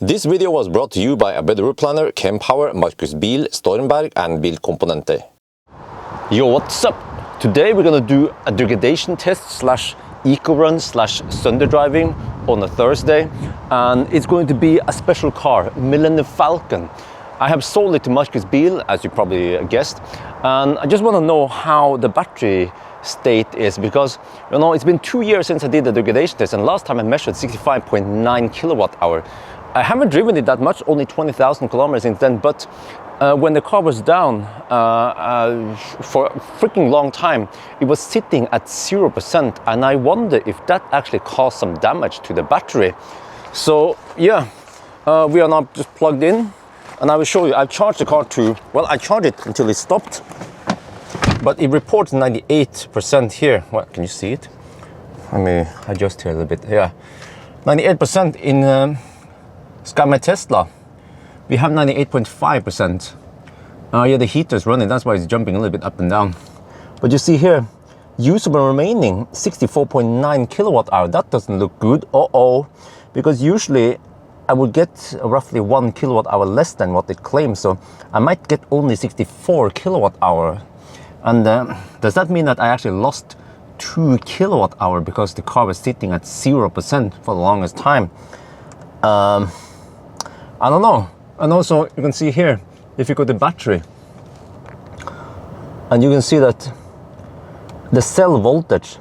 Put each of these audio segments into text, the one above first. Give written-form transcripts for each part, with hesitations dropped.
This video was brought to you by a better planner, Kempower, Markus Bil, Stormberg and Bilkomponenter. Yo, what's up? Today we're gonna do a degradation test slash eco run slash Sunday driving on a Thursday, and it's going to be a special car, Nyland Falcon. I have sold it to Markus Bil, as you probably guessed, and I just want to know how the battery state is, because you know it's been 2 years since I did the degradation test, and last time I measured 65.9 kilowatt hour. I haven't driven it that much, only 20,000 kilometers since then, but when the car was down for a freaking long time, it was sitting at 0%, and I wonder if that actually caused some damage to the battery. So yeah, we are now just plugged in, and I will show you. I've charged the car to, well, I charged it until it stopped, but it reports 98% here. Well, can you see it? Let me adjust here a little bit. Yeah, 98% in ScanMyTesla. We have 98.5%. Yeah, the heater is running, that's why it's jumping a little bit up and down. But you see here, usable remaining 64.9 kilowatt hour. That doesn't look good. Because usually I would get roughly 1 kilowatt hour less than what it claims. So I might get only 64 kilowatt hour. And does that mean that I actually lost 2 kilowatt hour because the car was sitting at 0% for the longest time? I don't know. And also you can see here, if you go to battery, and you can see that the cell voltage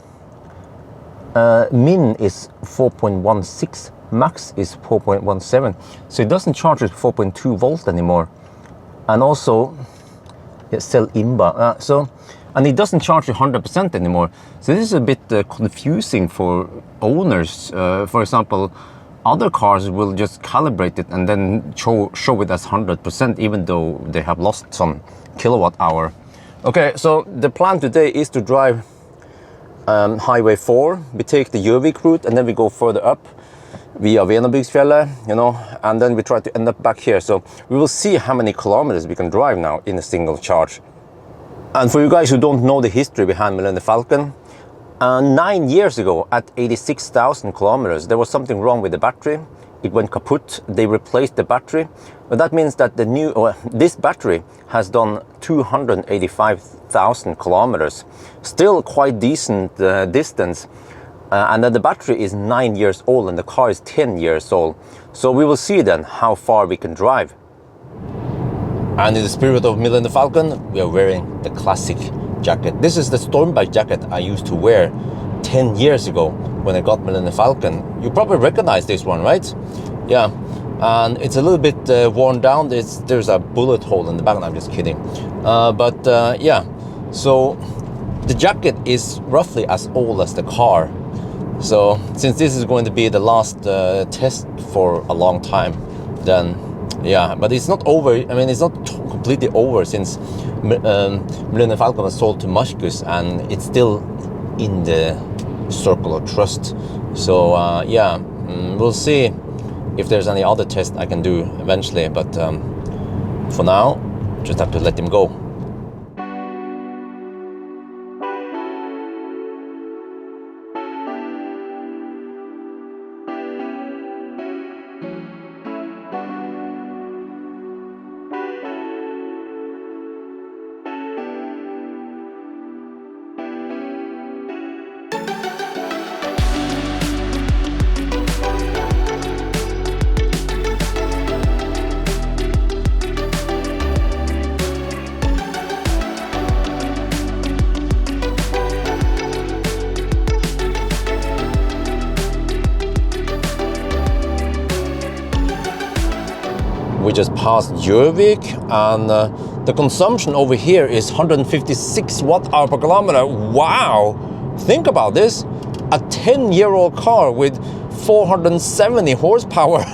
min is 4.16, max is 4.17, so it doesn't charge at 4.2 volts anymore. And also cell imba, and it doesn't charge 100% anymore. So this is a bit confusing for owners. For example, other cars will just calibrate it and then show it as 100%, even though they have lost some kilowatt hour. Okay, so the plan today is to drive Highway 4. We take the Gjøvik route, and then we go further up via Venabygdsfjellet, you know, and then we try to end up back here. So we will see how many kilometers we can drive now in a single charge. And for you guys who don't know the history behind Nyland Falcon, 9 years ago, at 86,000 kilometers, there was something wrong with the battery. It went kaput. They replaced the battery, but that means that this battery has done 285,000 kilometers. Still quite decent distance, and then the battery is 9 years old, and the car is 10 years old. So we will see then how far we can drive. And in the spirit of Nyland Falcon, we are wearing the classic jacket. This is the Stormberg jacket I used to wear 10 years ago when I got Nyland Falcon. You probably recognize this one, right? Yeah, and it's a little bit worn down. There's a bullet hole in the back. I'm just kidding. Yeah, so the jacket is roughly as old as the car. So since this is going to be the last test for a long time, then yeah, but it's not over. I mean, it's not completely over, since Nyland Falcon was sold to Markus, and it's still in the circle of trust. So yeah, we'll see if there's any other test I can do eventually, but for now, just have to let him go. We just passed Gjøvik, and the consumption over here is 156 watt hour per kilometer. Wow! Think about this. A 10-year-old car with 470 horsepower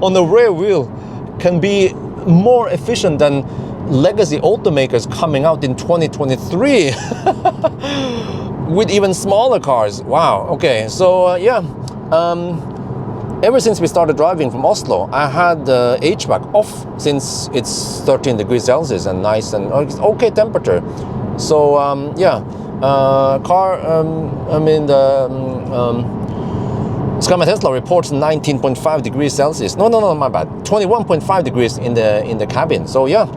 on the rear wheel can be more efficient than legacy automakers coming out in 2023 with even smaller cars. Wow. Okay, so yeah. Ever since we started driving from Oslo, I had the HVAC off, since it's 13 degrees Celsius and nice and it's okay temperature. So yeah, car, I mean the ScanMyTesla reports 19.5 degrees Celsius. No, my bad. 21.5 degrees in the cabin. So yeah.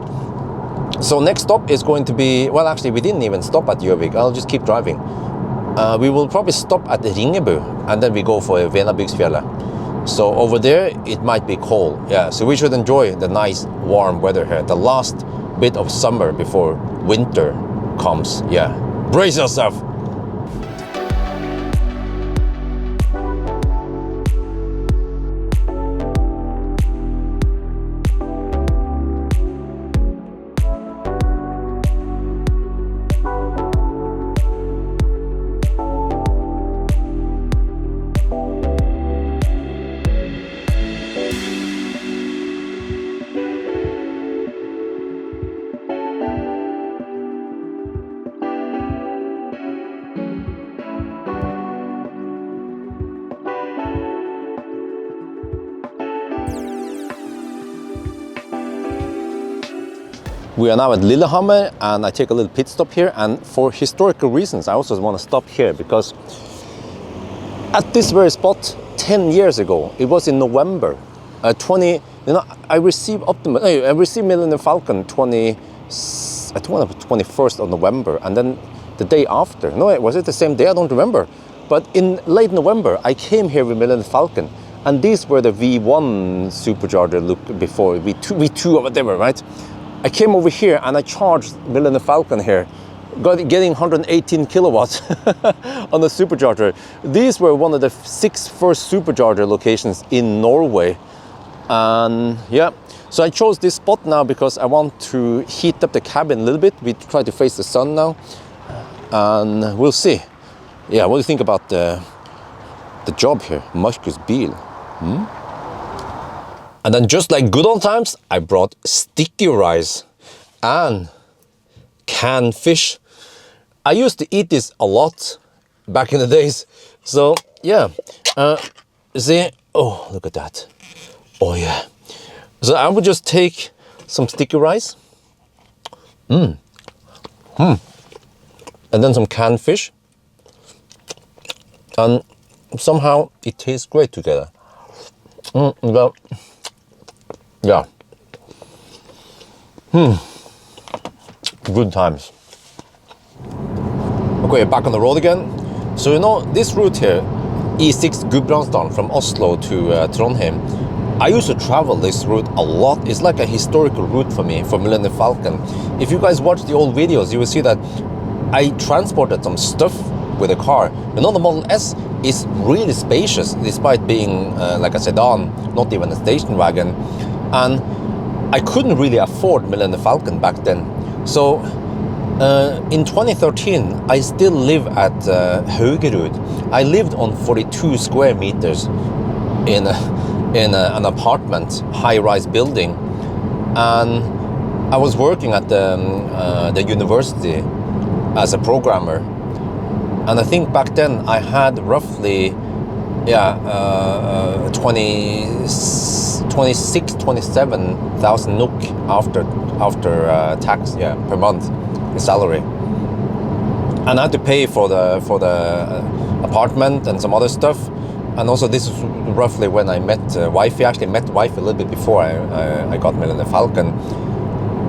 So next stop is going to be, well, actually we didn't even stop at Gjøvik. I'll just keep driving. We will probably stop at Ringebu and then we go for Venabygdsfjellet. So over there it might be cold. Yeah, so we should enjoy the nice warm weather here. The last bit of summer before winter comes. Yeah, brace yourself. We are now at Lillehammer and I take a little pit stop here, and for historical reasons I also want to stop here because at this very spot 10 years ago, it was in November 20, I received Millennium Falcon 21st of November, and then the day after, was it the same day? I don't remember, but in late November I came here with Millennium Falcon, and these were the V1 supercharger look before, V2 or whatever, right? I came over here and I charged Millennium Falcon here, getting 118 kilowatts on the supercharger. These were one of the 6 first supercharger locations in Norway. And yeah, so I chose this spot now because I want to heat up the cabin a little bit. We try to face the sun now and we'll see. Yeah, what do you think about the job here? Markus Bil. And then just like good old times, I brought sticky rice and canned fish. I used to eat this a lot back in the days. So yeah, see, oh, look at that. Oh yeah. So I would just take some sticky rice. And then some canned fish. And somehow it tastes great together. Well, yeah. Good times. Okay, back on the road again. So this route here, E6 Gudbrandsdalen from Oslo to Trondheim, I used to travel this route a lot. It's like a historical route for me, for Millennium Falcon. If you guys watch the old videos, you will see that I transported some stuff with a car. The Model S is really spacious, despite being like a sedan, not even a station wagon. And I couldn't really afford Millennium Falcon back then. So in 2013, I still live at Haugerud. I lived on 42 square meters in an apartment, high-rise building. And I was working at the university as a programmer. And I think back then I had roughly 27,000 NOK after tax, per month in salary. And I had to pay for the apartment and some other stuff. And also this is roughly when I met wifey. I actually met wifey a little bit before I got Millennium Falcon.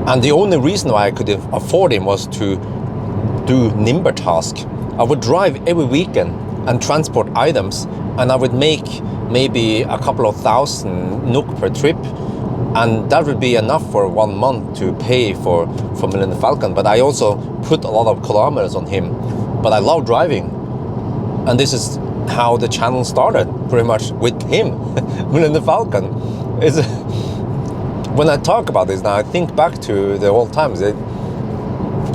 And the only reason why I could afford him was to do Nimber task. I would drive every weekend and transport items, and I would make maybe a couple of thousand NOK per trip, and that would be enough for 1 month to pay for Millennium Falcon. But I also put a lot of kilometers on him. But I love driving, and this is how the channel started, pretty much with him. Millennium Falcon is. When I talk about this now, I think back to the old times. It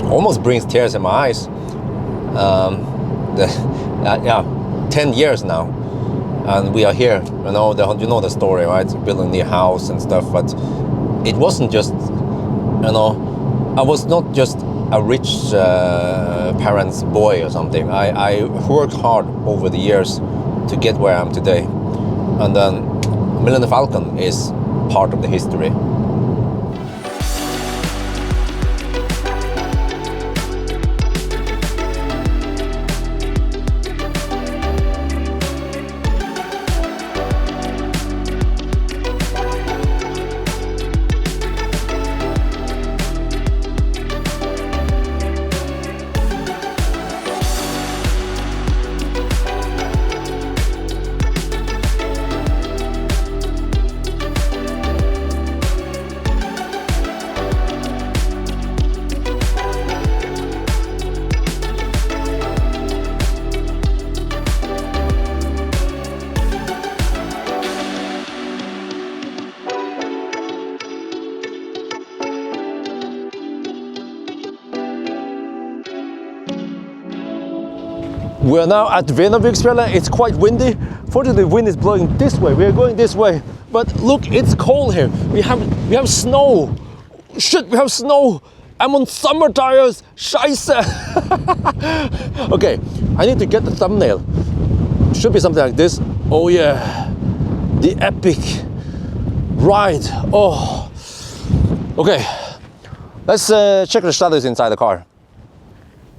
almost brings tears in my eyes. 10 years now, and we are here. You know the story, right? Building the house and stuff. But it wasn't just, I was not just a rich parent's boy or something. I worked hard over the years to get where I am today, and then Millennium Falcon is part of the history. We are now at Venabygsfjellet. It's quite windy. Fortunately, the wind is blowing this way. We are going this way. But look, it's cold here. We have snow. Shit, we have snow. I'm on summer tires. Scheisse. Okay, I need to get the thumbnail. Should be something like this. Oh yeah, the epic ride. Oh, okay. Let's check the status inside the car.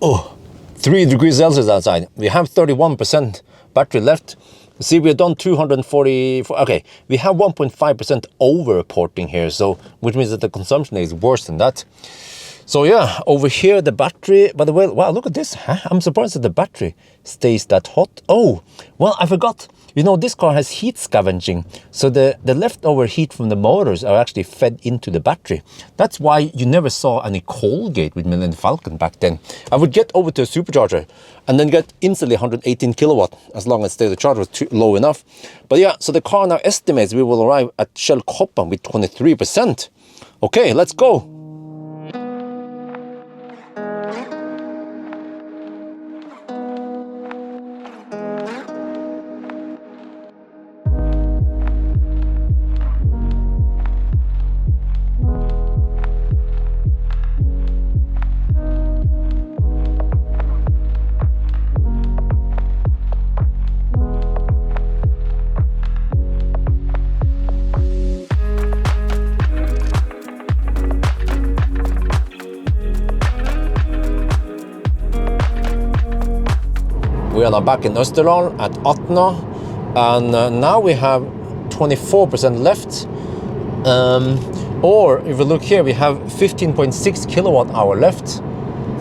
Oh, 3 degrees Celsius outside. We have 31% battery left. See, we've done 244. Okay, we have 1.5% over-reporting here, so which means that the consumption is worse than that. So yeah, over here the battery, by the way, wow, look at this. Huh? I'm surprised that the battery stays that hot. Oh, well, I forgot. You know, this car has heat scavenging. So the leftover heat from the motors are actually fed into the battery. That's why you never saw any cold gate with Millennium Falcon back then. I would get over to a supercharger and then get instantly 118 kilowatt as long as the charge was too low enough. But yeah, so the car now estimates we will arrive at Shell Koppan with 23%. Okay, let's go. We are now back in Østerdal at Atna, and now we have 24% left. Or if we look here, we have 15.6 kilowatt hour left.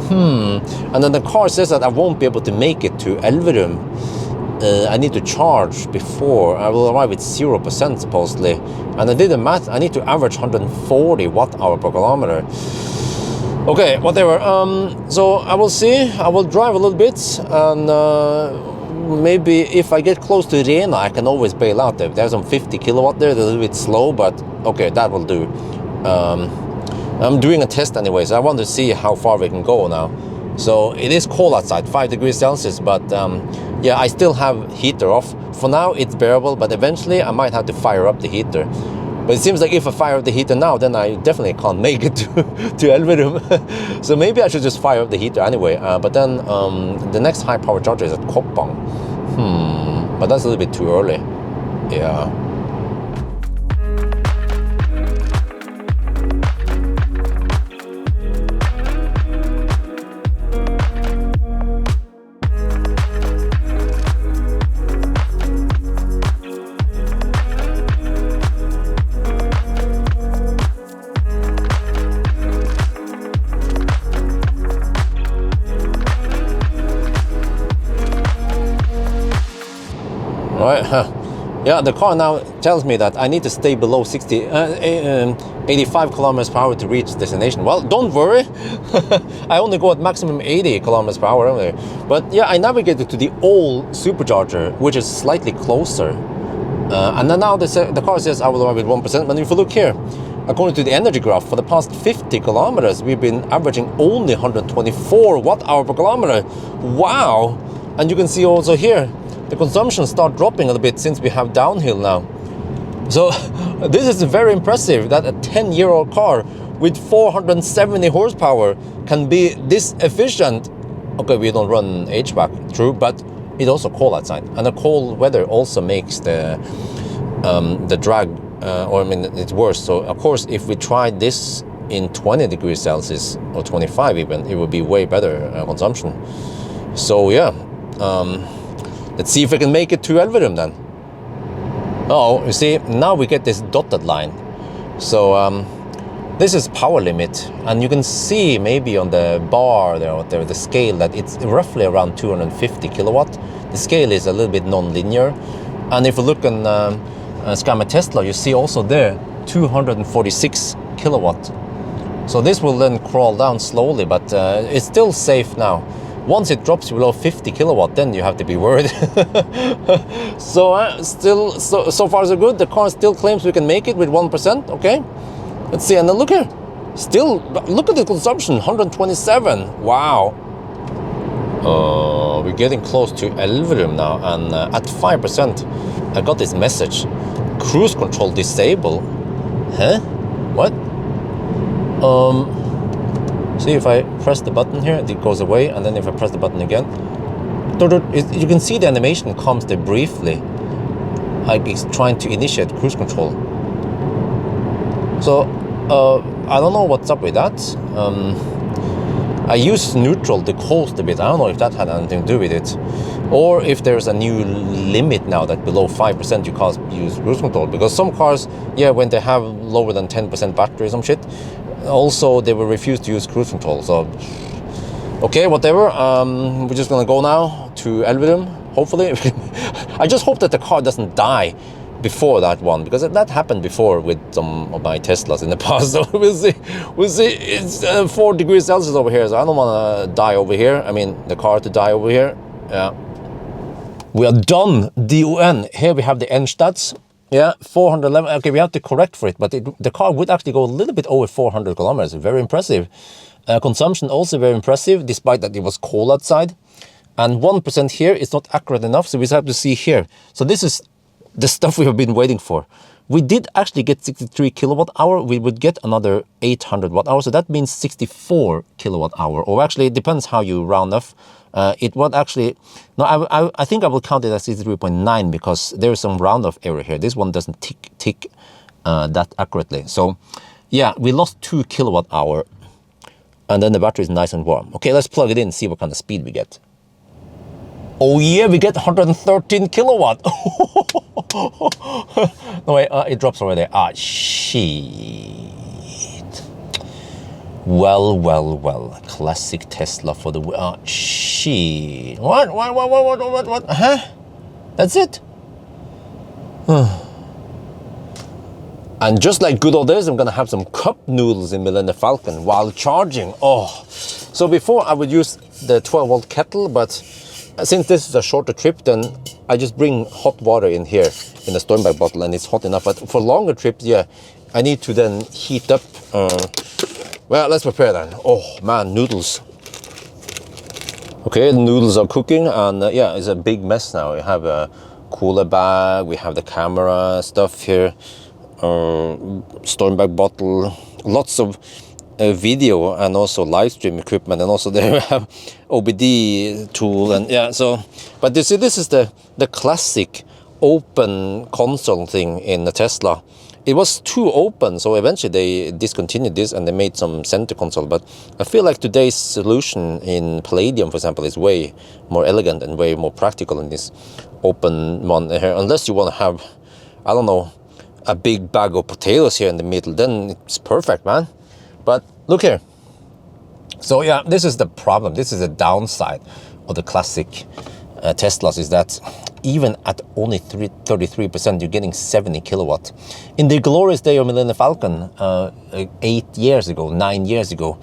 And then the car says that I won't be able to make it to Elverum. I need to charge before. I will arrive with 0% supposedly. And I did the math. I need to average 140 watt hour per kilometer. Okay, whatever. So I will see. I will drive a little bit, and maybe if I get close to Rena, I can always bail out there. There's some 50 kilowatt there. They're a little bit slow, but okay, that will do. I'm doing a test anyway, so I want to see how far we can go now. So it is cold outside, 5 degrees Celsius, but yeah, I still have heater off. For now, it's bearable, but eventually I might have to fire up the heater. But it seems like if I fire up the heater now, then I definitely can't make it to Elverum. So maybe I should just fire up the heater anyway. But then the next high power charger is at Koppan. But that's a little bit too early. Yeah. Right, yeah, the car now tells me that I need to stay below 85 kilometers per hour to reach destination. Well, don't worry, I only go at maximum 80 kilometers per hour only. But yeah, I navigated to the old supercharger, which is slightly closer. And then now the car says I will arrive with 1%. But if you look here, according to the energy graph, for the past 50 kilometers, we've been averaging only 124 watt hour per kilometer. Wow! And you can see also here, the consumption start dropping a little bit since we have downhill now. So this is very impressive that a 10-year-old car with 470 horsepower can be this efficient. Okay, we don't run HVAC, true, but it's also cold outside, and the cold weather also makes the drag, or I mean, it's worse. So of course, if we tried this in 20 degrees Celsius or 25 even, it would be way better consumption. So yeah. Let's see if we can make it to Elverum then. Oh, you see, now we get this dotted line. So this is power limit, and you can see maybe on the bar there, the scale, that it's roughly around 250 kilowatt. The scale is a little bit non-linear, and if you look on ScanMyTesla, you see also there 246 kilowatt. So this will then crawl down slowly, but it's still safe now. Once it drops below 50 kilowatt, then you have to be worried. So still, so far so good. The car still claims we can make it with 1%. Okay, let's see. And then look here, still look at the consumption, 127. Wow. We're getting close to Elverum now, and at 5%, I got this message: cruise control disabled. Huh? What? See, if I press the button here, it goes away, and then if I press the button again, you can see the animation comes there briefly, like it's trying to initiate cruise control. So I don't know what's up with that. I used neutral to coast a bit. I don't know if that had anything to do with it, or if there's a new limit now that below 5% you can't use cruise control, because some cars, yeah, when they have lower than 10% battery or some shit, also they will refuse to use cruise control. So okay, whatever. We're just gonna go now to Elverum, hopefully. I just hope that the car doesn't die before that one, because that happened before with some of my Teslas in the past. So we'll see. It's 4 degrees Celsius over here, so I don't want to die over here. I mean, the car to die over here. Yeah. We are done. DON. Here we have the N stats. Yeah, 411. Okay, we have to correct for it, but the car would actually go a little bit over 400 kilometers. Very impressive. Consumption also very impressive, despite that it was cold outside. And 1% here is not accurate enough, so we have to see here. So this is the stuff we have been waiting for. We did actually get 63 kilowatt hour. We would get another 800 watt hour, so that means 64 kilowatt hour. Or actually, it depends how you round off. It would actually, no, I think I will count it as 63.9 because there is some round off error here. This one doesn't tick that accurately. So yeah, we lost 2 kilowatt hour, and then the battery is nice and warm. Okay, let's plug it in and see what kind of speed we get. Oh yeah, we get 113 kilowatt. No wait, it drops over there. Ah, shit. Well. Classic Tesla for the shit. What? Huh? That's it? And just like good old days, I'm gonna have some cup noodles in Millennium Falcon while charging. Oh, so before I would use the 12-volt kettle, but since this is a shorter trip, then I just bring hot water in here in a Stormberg bottle, and it's hot enough. But for longer trips, yeah, I need to then heat up. Well, let's prepare then. Oh man, noodles. Okay, the noodles are cooking, and yeah, it's a big mess now. We have a cooler bag, we have the camera stuff here, Stormberg bottle, lots of video and also live stream equipment, and also there we have OBD tool, and yeah, so, but you see, this is the classic open console thing in the Tesla. It was too open, so eventually they discontinued this and they made some center console. But I feel like today's solution in Palladium, for example, is way more elegant and way more practical than this open one here. Unless you want to have, I don't know, a big bag of potatoes here in the middle, then it's perfect, man. But look here. So yeah, this is the problem. This is the downside of the classic Teslas, is that even at only 33%, you're getting 70 kilowatt. In the glorious day of Millennium Falcon, 9 years ago,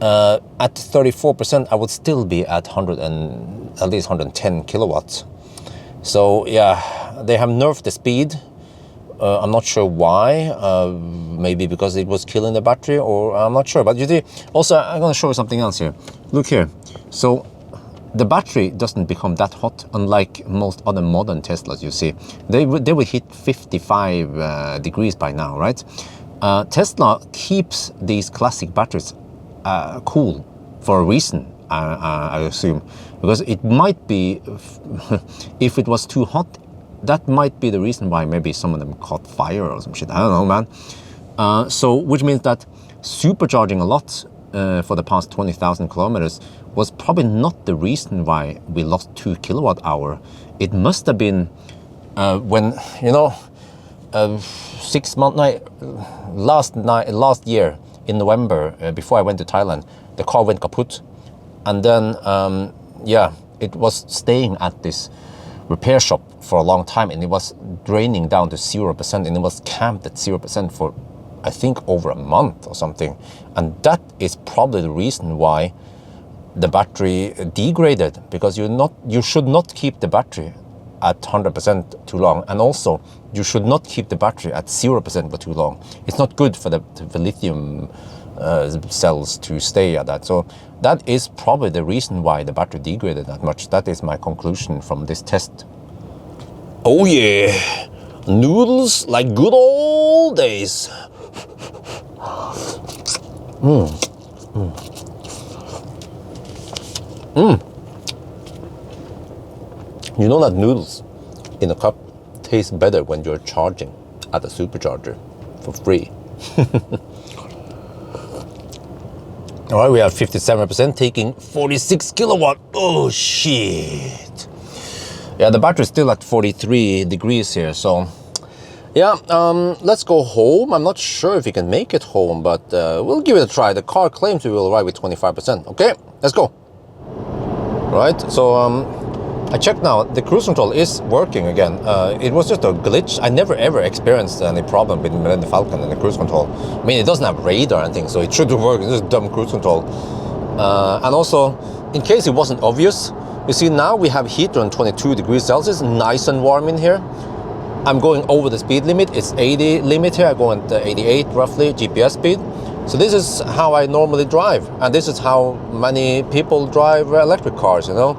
at 34%, I would still be at at least 110 kilowatts. So yeah, they have nerfed the speed. I'm not sure why. Maybe because it was killing the battery, or I'm not sure. But you see, also I'm going to show you something else here. Look here. So the battery doesn't become that hot, unlike most other modern Teslas. You see, they will hit 55 degrees by now, right? Tesla keeps these classic batteries cool for a reason, I assume, because it might be if it was too hot, that might be the reason why maybe some of them caught fire or some shit. I don't know, man. So which means that supercharging a lot for the past 20,000 kilometers was probably not the reason why we lost 2 kilowatt hour. It must have been when, you know, last year in November, before I went to Thailand, the car went kaput, and then yeah, it was staying at this repair shop for a long time, and it was draining down to 0%, and it was camped at 0% for, I think, over a month or something. And that is probably the reason why the battery degraded, because you should not keep the battery at 100% too long, and also you should not keep the battery at 0% for too long. It's not good for the lithium cells to stay at that. So that is probably the reason why the battery degraded that much. That is my conclusion from this test. Oh yeah, noodles like good old days. You know that noodles in a cup taste better when you're charging at a supercharger for free. All right, we have 57% taking 46 kilowatt. Oh shit. Yeah, the battery's still at 43 degrees here, so yeah, let's go home. I'm not sure if we can make it home, but we'll give it a try. The car claims we will arrive with 25%. Okay, let's go. Right, so I checked now, the cruise control is working again. It was just a glitch. I never ever experienced any problem with the Falcon and the cruise control. I mean, it doesn't have radar and things, so it should work. It's just dumb cruise control. And also, in case it wasn't obvious, you see now we have heater on 22 degrees Celsius, nice and warm in here. I'm going over the speed limit. It's 80 limit here. I go at 88 roughly GPS speed. So this is how I normally drive, and this is how many people drive electric cars, you know.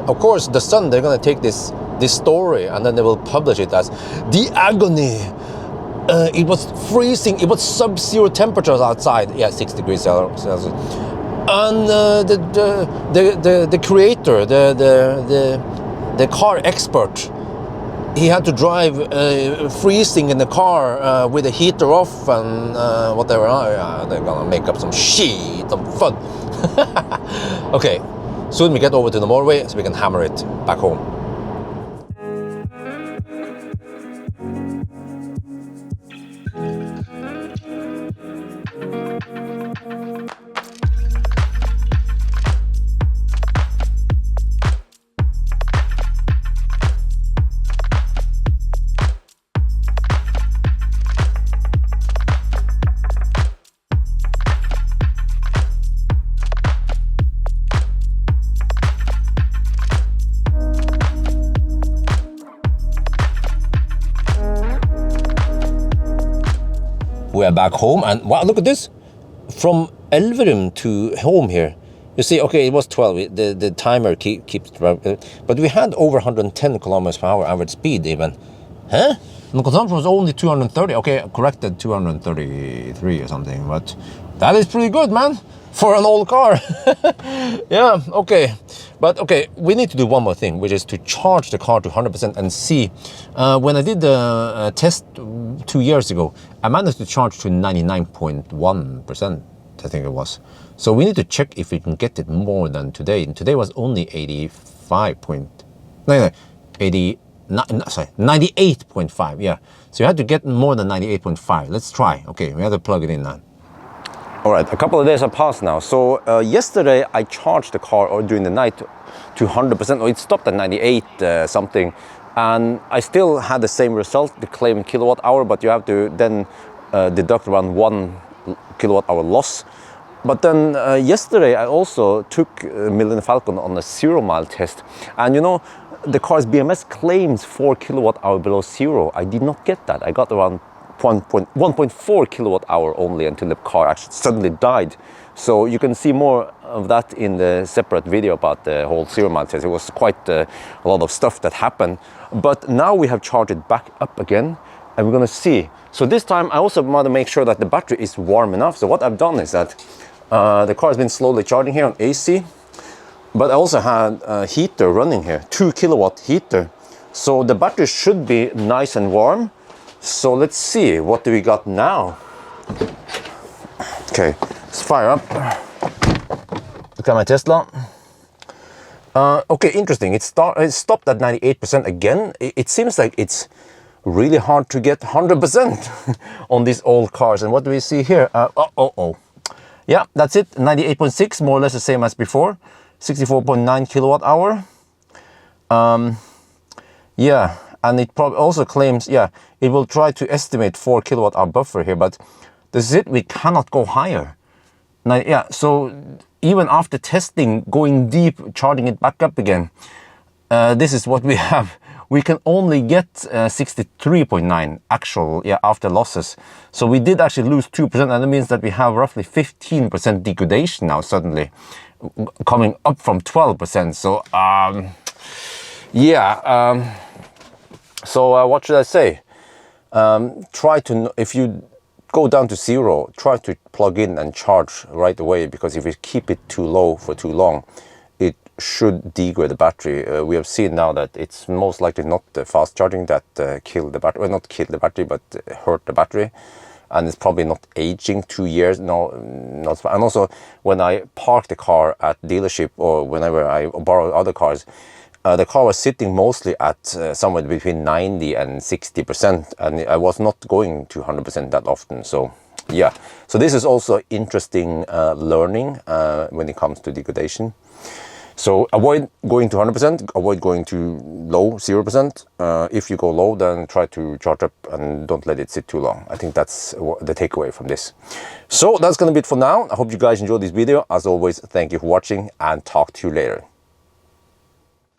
Of course, the Sun, they're gonna take this story and then they will publish it as the agony. It was freezing, it was sub-zero temperatures outside. Yeah, 6 degrees Celsius. And the creator, the car expert, he had to drive freezing in the car with the heater off and whatever. They're gonna make up some shit, some fun. Okay. Soon we get over to the motorway so we can hammer it back home. We are back home, and wow, look at this. From Elverum to home here, you see, okay, it was 12, the timer keeps, but we had over 110 kilometers per hour average speed even. Huh? And the consumption was only 230, okay, corrected 233 or something, but that is pretty good, man, for an old car. Yeah, okay. But okay, we need to do one more thing, which is to charge the car to 100% and see. When I did the test 2 years ago, I managed to charge to 99.1%, I think it was. So we need to check if we can get it more than today. And today was only 98.5, yeah. So you had to get more than 98.5. Let's try. Okay, we have to plug it in now. All right, a couple of days have passed now. So yesterday I charged the car, or during the night, to 100%, or it stopped at 98 something, and I still had the same result, the claimed kilowatt hour, but you have to then deduct around 1 kilowatt hour loss. But then yesterday I also took Nyland Falcon on a 0-mile test, and you know, the car's BMS claims 4 kilowatt hour below zero. I did not get that. I got around 1.4 kilowatt hour only until the car actually suddenly died. So you can see more of that in the separate video about the whole 0-mile test. It was quite a lot of stuff that happened. But now we have charged it back up again, and we're gonna see. So this time I also want to make sure that the battery is warm enough. So what I've done is that the car has been slowly charging here on AC, but I also had a heater running here, 2 kilowatt heater. So the battery should be nice and warm. So let's see, what do we got now? Okay, let's fire up. Look at my Tesla. Okay, interesting. It stopped at 98% again. It seems like it's really hard to get 100% on these old cars. And what do we see here? Yeah, that's it. 98.6, more or less the same as before. 64.9 kilowatt hour. Yeah. And it probably also claims, yeah, it will try to estimate 4 kilowatt hour buffer here, but this is it, we cannot go higher. Now, yeah, so even after testing, going deep, charging it back up again, this is what we have we can only get 63.9 actual, after losses. So we did actually lose 2%, and that means that we have roughly 15% degradation now suddenly, coming up from 12%. So so what should I say? Try to, if you go down to 0, try to plug in and charge right away, because if you keep it too low for too long, it should degrade the battery. We have seen now that it's most likely not the fast charging that killed the battery, well, not killed the battery, but hurt the battery. And it's probably not aging 2 years. No, not. And also, when I park the car at dealership, or whenever I borrow other cars, the car was sitting mostly at somewhere between 90 and 60%, and I was not going to 100% that often. So yeah, so this is also interesting learning when it comes to degradation. So avoid going to 100%, avoid going to low 0%. If you go low, then try to charge up and don't let it sit too long. I think that's the takeaway from this. So that's gonna be it for now. I hope you guys enjoyed this video. As always, thank you for watching, and talk to you later.